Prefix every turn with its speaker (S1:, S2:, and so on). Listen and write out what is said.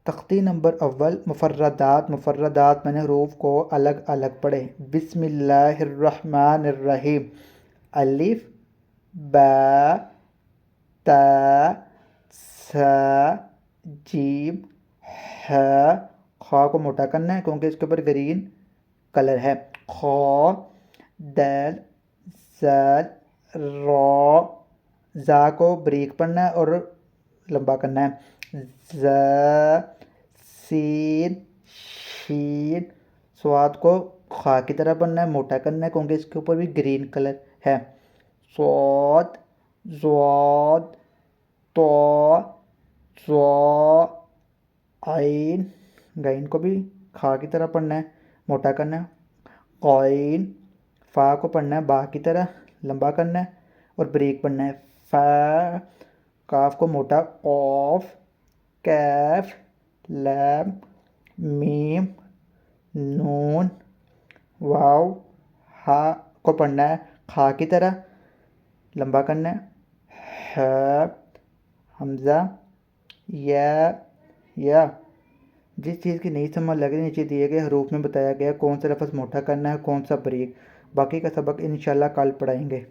S1: تختی نمبر اول مفردات میں نے حروف کو الگ الگ پڑھے۔ بسم اللہ الرحمن الرحیم، الف با تا سا جیم ح، خا کو موٹا کرنا ہے کیونکہ اس کے اوپر گرین کلر ہے، خا دال زال را، زا کو بریک پڑھنا ہے اور لمبا کرنا ہے، ز سین شین، سواد کو خا کی طرح پڑھنا ہے، موٹا کرنا ہے کیونکہ اس کے اوپر بھی گرین کلر ہے، صاد زواد تو ظا عین، گائن کو بھی کھا کی طرح پڑھنا ہے، موٹا کرنا ہے، قائن، فا کو پڑھنا ہے با کی طرح لمبا کرنا ہے اور بریک پڑھنا ہے، فا، کاف کو موٹا، قوف کیف لام میم نون واو، ہا کو پڑھنا ہے کھا کی طرح لمبا کرنا ہے، ح حمزہ یا جس چیز کی نہیں سمجھ لگ رہی نیچے دیے گئے حروف میں بتایا گیا کون سا لفظ موٹا کرنا ہے کون سا بریک، باقی کا سبق انشاءاللہ کل پڑھائیں گے۔